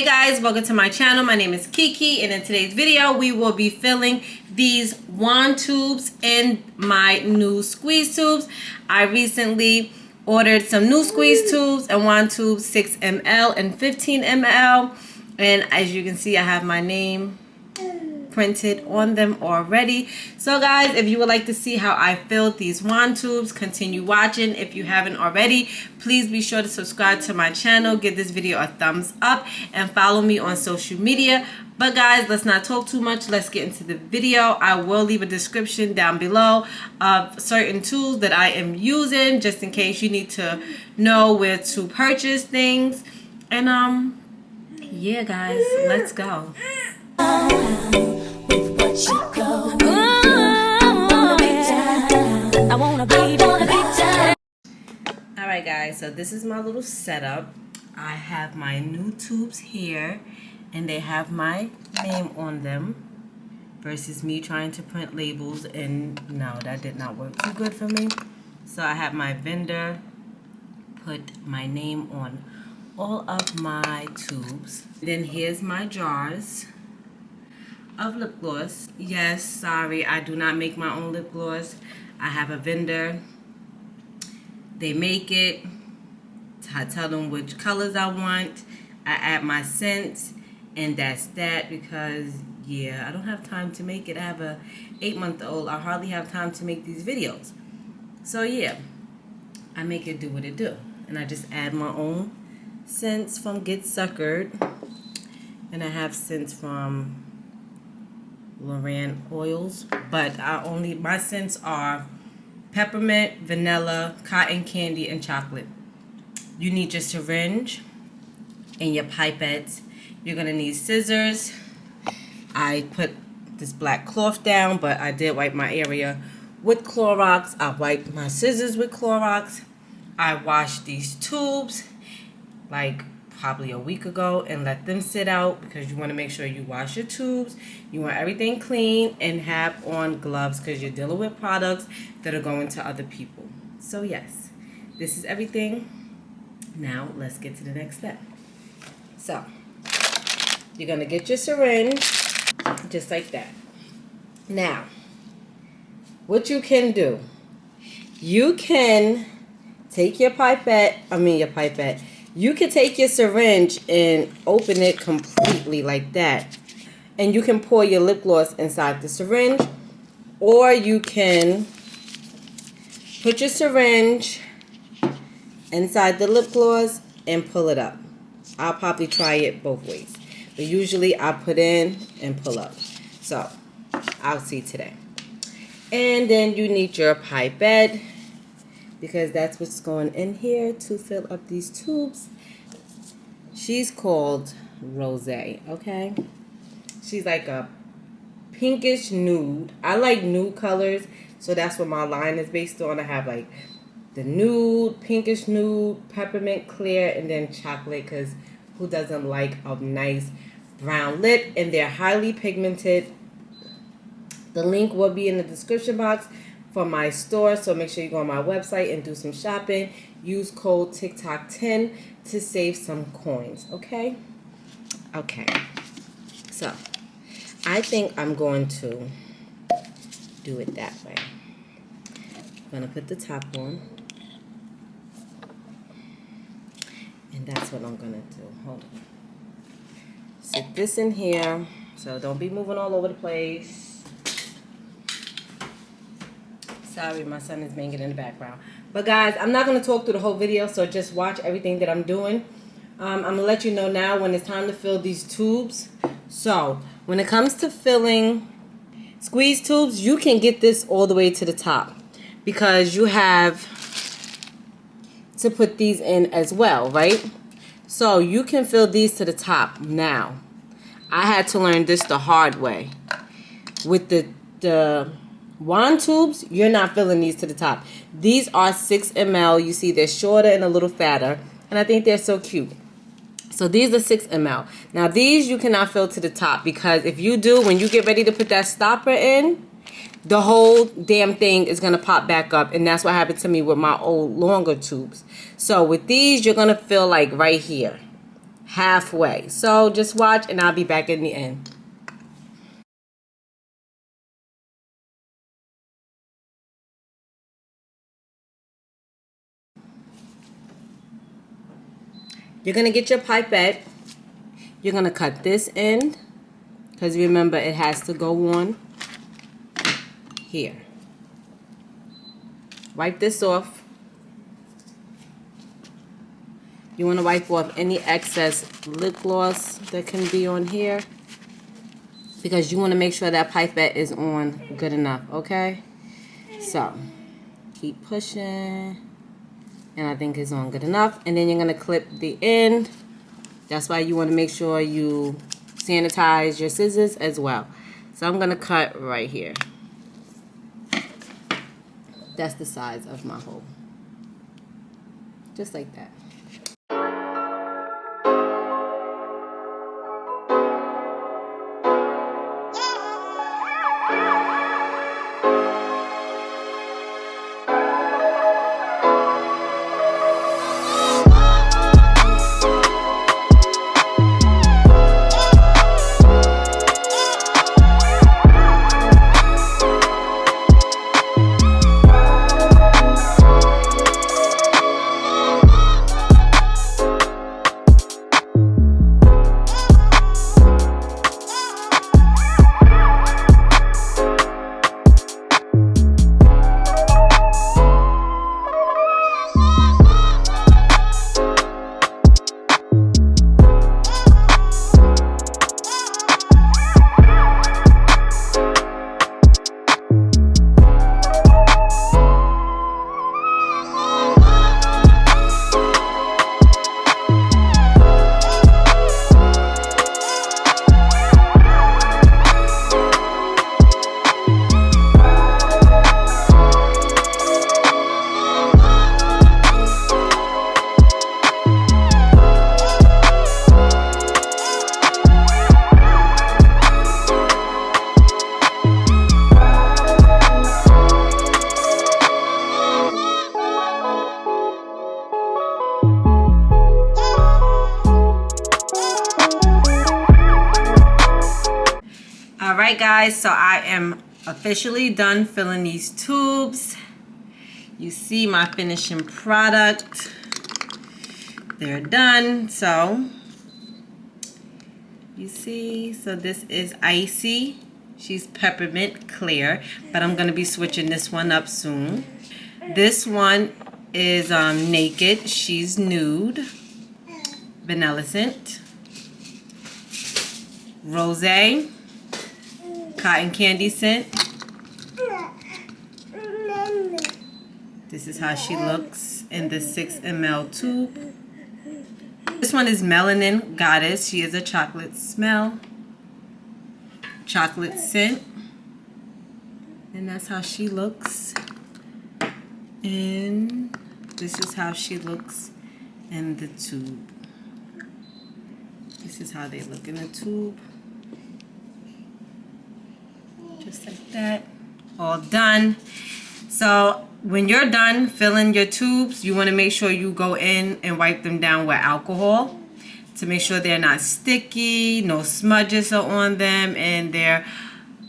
Hey guys, welcome to my channel. My name is Kiki, and in today's video we will be filling these wand tubes in my new squeeze tubes. I recently ordered some new squeeze tubes and wand tubes, 6 ml and 15 ml, and as you can see I have my name printed on them already. So guys, if you would like to see how I filled these wand tubes, continue watching. If you haven't already, please be sure to subscribe to my channel, give this video a thumbs up, and follow me on social media. But guys, let's not talk too much. Let's get into the video. I will leave a description down below of certain tools that I am using, just in case you need to know where to purchase things. And yeah guys, let's go. Alright guys, so this is my little setup. I have my new tubes here and they have my name on them versus me trying to print labels, and no, that did not work too good for me. So I have my vendor put my name on all of my tubes. Then here's my jars of lip gloss. Yes, sorry, I do not make my own lip gloss. I have a vendor. They make it. I tell them which colors I want. I add my scents, and that's that, because yeah, I don't have time to make it. I have a 8-month-old. I hardly have time to make these videos. So yeah, I make it do what it do. And I just add my own scents from Get Suckered. And I have scents from Loran oils, but my scents are peppermint, vanilla, cotton candy, and chocolate. You need your syringe and your pipettes. You're gonna need scissors. I put this black cloth down, but I did wipe my area with Clorox. I wiped my scissors with Clorox. I washed these tubes like probably a week ago and let them sit out, because you want to make sure you wash your tubes. You want everything clean and have on gloves, because you're dealing with products that are going to other people. So yes, this is everything. Now let's get to the next step. So you're going to get your syringe just like that. Now what you can do, you can take your pipette, you can take your syringe and open it completely like that. And you can pour your lip gloss inside the syringe. Or you can put your syringe inside the lip gloss and pull it up. I'll probably try it both ways. But usually I put in and pull up. So I'll see today. And then you need your pipette, because that's what's going in here to fill up these tubes. She's called Rose, okay? She's like a pinkish nude. I like nude colors, so that's what my line is based on. I have like the nude, pinkish nude, peppermint clear, and then chocolate, because who doesn't like a nice brown lip? And they're highly pigmented. The link will be in the description box for my store, so make sure you go on my website and do some shopping. Use code TikTok10 to save some coins, okay? Okay, so I think I'm going to do it that way. I'm gonna put the top on, and that's what I'm gonna do. Hold on. Sit this in here, so don't be moving all over the place. Sorry, my son is banging in the background. But guys, I'm not going to talk through the whole video, so just watch everything that I'm doing. I'm going to let you know now when it's time to fill these tubes. So, when it comes to filling squeeze tubes, you can get this all the way to the top, because you have to put these in as well, right? So, you can fill these to the top. Now, I had to learn this the hard way. With the wand tubes, you're not filling these to the top. These are 6 ml. You see they're shorter and a little fatter, and I think they're so cute. So these are 6 ml. Now these you cannot fill to the top, because if you do, when you get ready to put that stopper in, the whole damn thing is going to pop back up, and that's what happened to me with my old longer tubes. So with these, you're going to fill like right here. halfway. So just watch and I'll be back in the end. You're going to get your pipette. You're going to cut this end because remember it has to go on here. Wipe this off. You want to wipe off any excess lip gloss that can be on here because you want to make sure that pipette is on good enough, okay? So, keep pushing. And I think it's on good enough. And then you're going to clip the end. That's why you want to make sure you sanitize your scissors as well. So I'm going to cut right here. That's the size of my hole. Just like that. Alright guys, so I am officially done filling these tubes. You see my finishing product. They're done. So you see, so this is Icy. She's peppermint clear, but I'm going to be switching this one up soon. This one is Naked. She's nude. Vanillicent. Rosé. Cotton candy scent. This is how she looks in the 6 ml tube. This one is Melanin Goddess. She is a chocolate smell. Chocolate scent. And that's how she looks. And this is how she looks in the tube. This is how they look in the tube. Just like that. All done. So when you're done filling your tubes, you want to make sure you go in and wipe them down with alcohol to make sure they're not sticky, no smudges are on them, and they're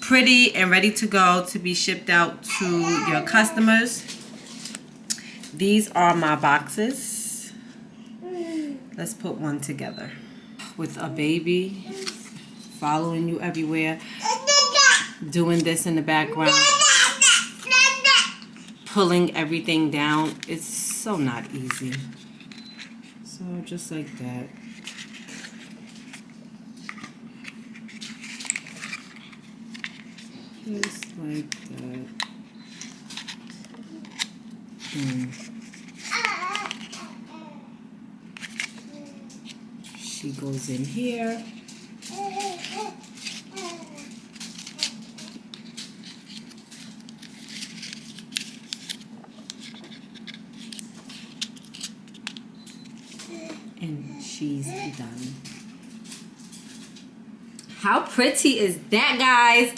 pretty and ready to go to be shipped out to your customers. These are my boxes. Let's put one together. With a baby following you everywhere, doing this in the background, pulling everything down, it's so not easy. So just like that. Just like that. She goes in here. And she's done. How pretty is that, guys?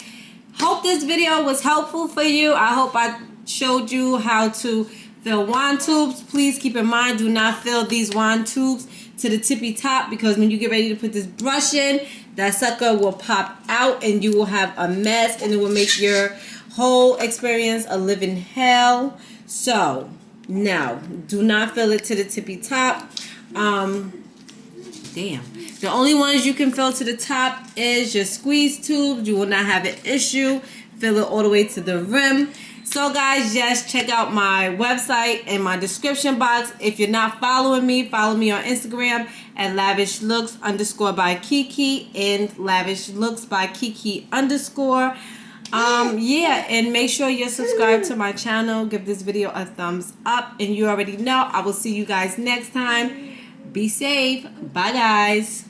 Hope this video was helpful for you. I hope I showed you how to fill wand tubes. Please keep in mind, do not fill these wand tubes to the tippy top, because when you get ready to put this brush in, that sucker will pop out and you will have a mess, and it will make your whole experience a living hell. So no, do not fill it to the tippy top. The only ones you can fill to the top is your squeeze tubes. You will not have an issue. Fill it all the way to the rim. So guys, just check out my website in my description box. If you're not following me, follow me on Instagram at lavishLooks_by KiKi and lavishLooks_by KiKi_. Yeah, and make sure you're subscribed to my channel. Give this video a thumbs up, and you already know I will see you guys next time. Be safe. Bye guys.